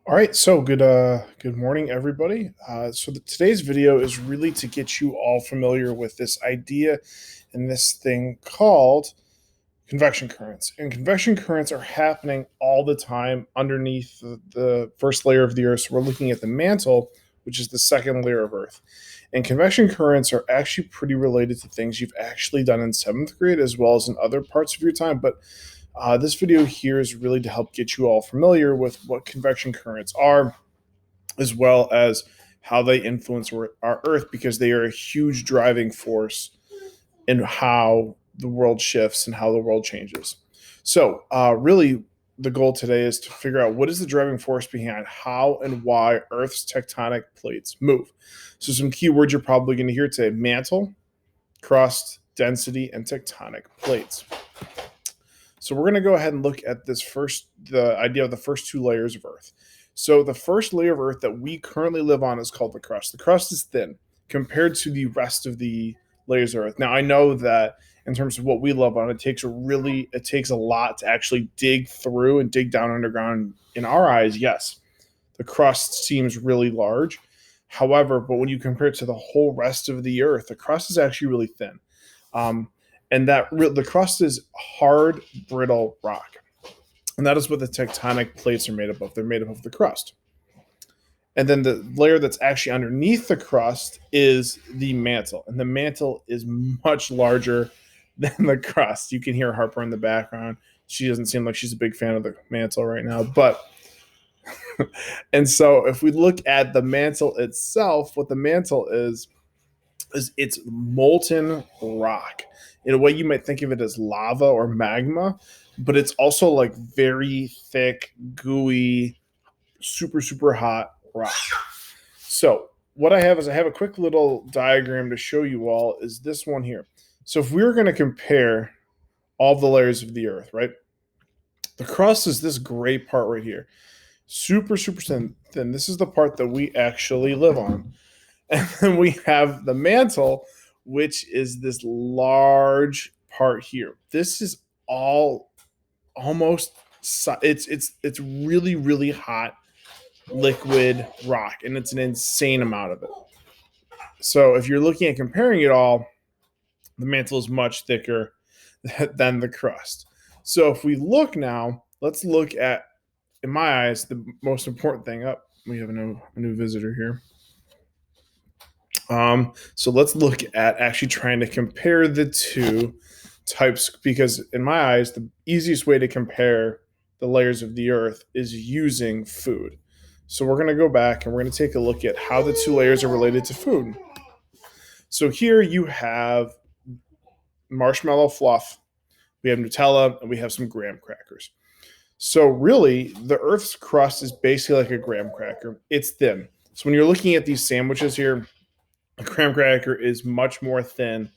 All right, so good morning, everybody. Today's video is really to get you all familiar with this idea and this thing called convection currents. And convection currents are happening all the time underneath the first layer of the Earth. So we're looking at the mantle, which is the second layer of Earth. And convection currents are actually pretty related to things you've actually done in seventh grade as well as in other parts of your time. But this video here is really to help get you all familiar with what convection currents are, as well as how they influence our Earth, because they are a huge driving force in how the world shifts and how the world changes. Really, the goal today is to figure out what is the driving force behind how and why Earth's tectonic plates move. So, some key words you're probably going to hear today: mantle, crust, density, and tectonic plates. So we're going to go ahead and look at the idea of the first two layers of Earth. So the first layer of Earth that we currently live on is called the crust. The crust is thin compared to the rest of the layers of Earth. Now I know that in terms of what we live on, it takes a lot to actually dig through and dig down underground. In our eyes, yes, the crust seems really large. However, but when you compare it to the whole rest of the Earth, the crust is actually really thin. Um, and the crust is hard, brittle rock, and that is what the tectonic plates are made up of. They're made up of the crust, and then the layer that's actually underneath the crust is the mantle, and the mantle is much larger than the crust. You can hear Harper in the background. She doesn't seem like she's a big fan of the mantle right now, but and so if we look at the mantle itself, what the mantle is it's molten rock. In a way, you might think of it as lava or magma, but it's also like very thick, gooey, super hot rock. So what I have is I have a quick little diagram to show you all. Is this one here? So if we were going to compare all the layers of the Earth, right? The crust is this gray part right here, super thin. This is the part that we actually live on. And then we have the mantle, which is this large part here. This is all almost it's really hot liquid rock, and it's an insane amount of it. So if you're looking at comparing it all, the mantle is much thicker than the crust. So if we look now, let's look at, in my eyes, the most important thing. Up, we have a new visitor here. So let's look at actually trying to compare the two types, because in my eyes, the easiest way to compare the layers of the Earth is using food. So we're going to go back and we're going to take a look at how the two layers are related to food. So here you have marshmallow fluff, we have Nutella, and we have some graham crackers. So really, the Earth's crust is basically like a graham cracker. It's thin. So when you're looking at these sandwiches here, a graham cracker is much more thin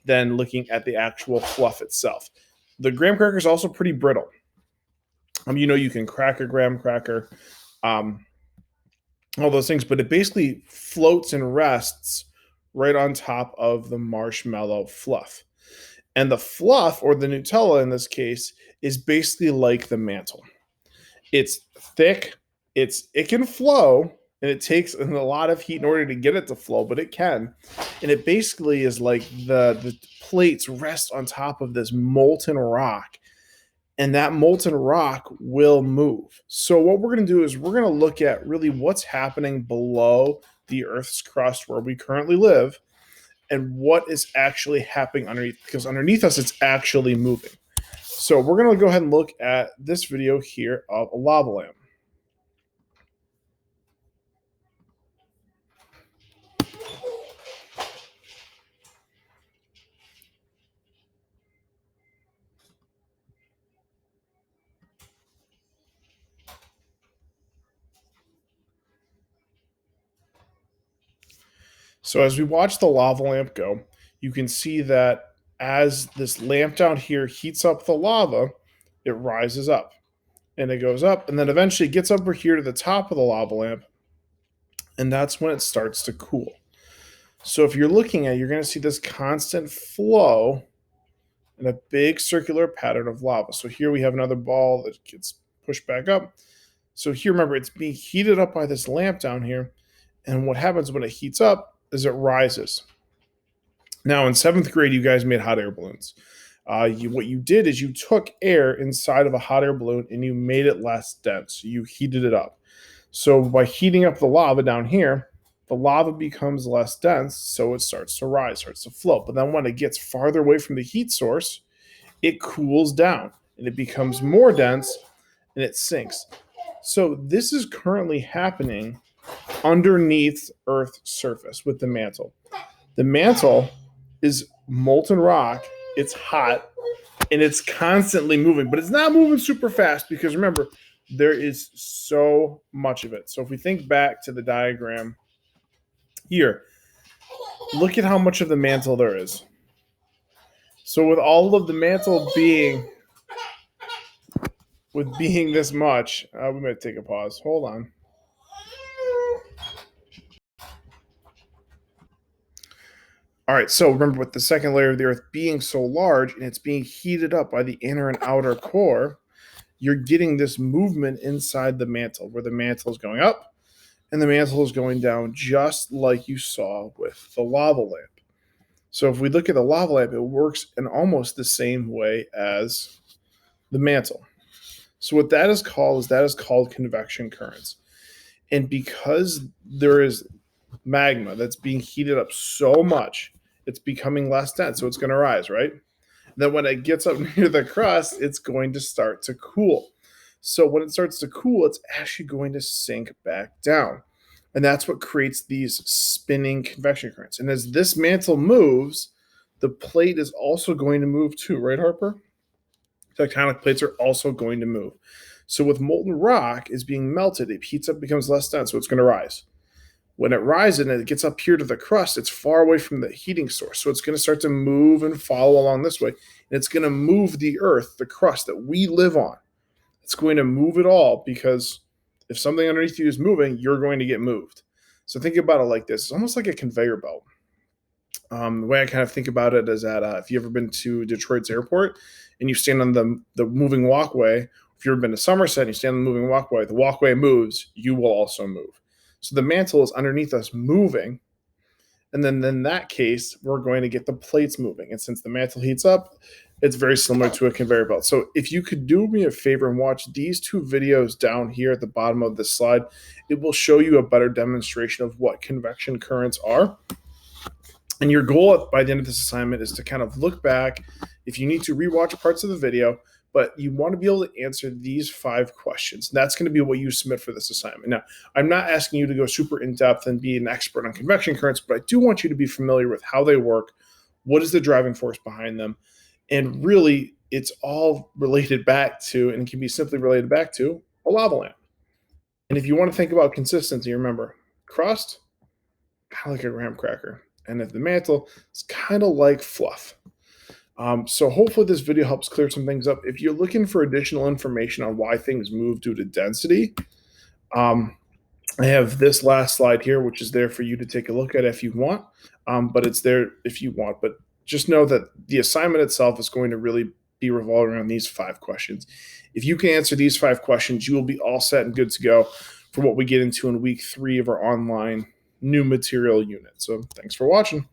than looking at the actual fluff itself. The graham cracker is also pretty brittle. You can crack a graham cracker, um, all those things, but it basically floats and rests right on top of the marshmallow fluff. And the fluff, or the Nutella in this case, is basically like the mantle. It's thick, it can flow, and it takes a lot of heat in order to get it to flow, but it can. And it basically is like the plates rest on top of this molten rock, and that molten rock will move. So what we're going to do is we're going to look at really what's happening below the Earth's crust where we currently live, and what is actually happening underneath, because underneath us it's actually moving. So we're going to go ahead and look at this video here of a lava lamp. So as we watch the lava lamp go, you can see that as this lamp down here heats up the lava, it rises up and it goes up, and then eventually it gets over here to the top of the lava lamp, and that's when it starts to cool. So if you're looking at it, you're going to see this constant flow in a big circular pattern of lava. So here we have another ball that gets pushed back up. So here, remember, it's being heated up by this lamp down here. And what happens when it heats up is it rises. Now, in 7th grade, you guys made hot air balloons. What you did is you took air inside of a hot air balloon and you made it less dense. You heated it up. So by heating up the lava down here, the lava becomes less dense, so it starts to rise, starts to float. But then when it gets farther away from the heat source, it cools down and it becomes more dense and it sinks. So this is currently happening underneath Earth's surface with the mantle. The mantle is molten rock, it's hot, and it's constantly moving, but it's not moving super fast because remember, there is so much of it. So if we think back to the diagram here, look at how much of the mantle there is. So with all of the mantle being this much, we might take a pause. Hold on. All right, so remember with the second layer of the Earth being so large and it's being heated up by the inner and outer core, you're getting this movement inside the mantle where the mantle is going up and the mantle is going down just like you saw with the lava lamp. So if we look at the lava lamp, it works in almost the same way as the mantle. So what that is called convection currents. And because there is magma that's being heated up so much, it's becoming less dense, so it's going to rise, right? Then when it gets up near the crust, it's going to start to cool. So when it starts to cool, it's actually going to sink back down. And that's what creates these spinning convection currents. And as this mantle moves, the plate is also going to move too, right, Harper? Tectonic plates are also going to move. So with molten rock is being melted, it heats up, becomes less dense, so it's going to rise. When it rises and it gets up here to the crust, it's far away from the heating source. So it's going to start to move and follow along this way. And it's going to move the earth, the crust that we live on. It's going to move it all because if something underneath you is moving, you're going to get moved. So think about it like this. It's almost like a conveyor belt. The way I kind of think about it is that if you've ever been to Detroit's airport and you stand on the moving walkway, if you've ever been to Somerset and you stand on the moving walkway, the walkway moves, you will also move. So the mantle is underneath us moving. And then in that case, we're going to get the plates moving. And since the mantle heats up, it's very similar to a conveyor belt. So if you could do me a favor and watch these two videos down here at the bottom of this slide, it will show you a better demonstration of what convection currents are. And your goal by the end of this assignment is to kind of look back. If you need to rewatch parts of the video, but you want to be able to answer these 5 questions. That's going to be what you submit for this assignment. Now, I'm not asking you to go super in-depth and be an expert on convection currents, but I do want you to be familiar with how they work, what is the driving force behind them, and really, it's all related back to, and can be simply related back to, a lava lamp. And if you want to think about consistency, remember, crust, kind of like a graham cracker. And if the mantle, it's kind of like fluff. So hopefully this video helps clear some things up. If you're looking for additional information on why things move due to density, I have this last slide here, which is there for you to take a look at if you want, but it's there if you want. But just know that the assignment itself is going to really be revolving around these 5 questions. If you can answer these 5 questions, you will be all set and good to go for what we get into in week 3 of our online new material unit. So thanks for watching.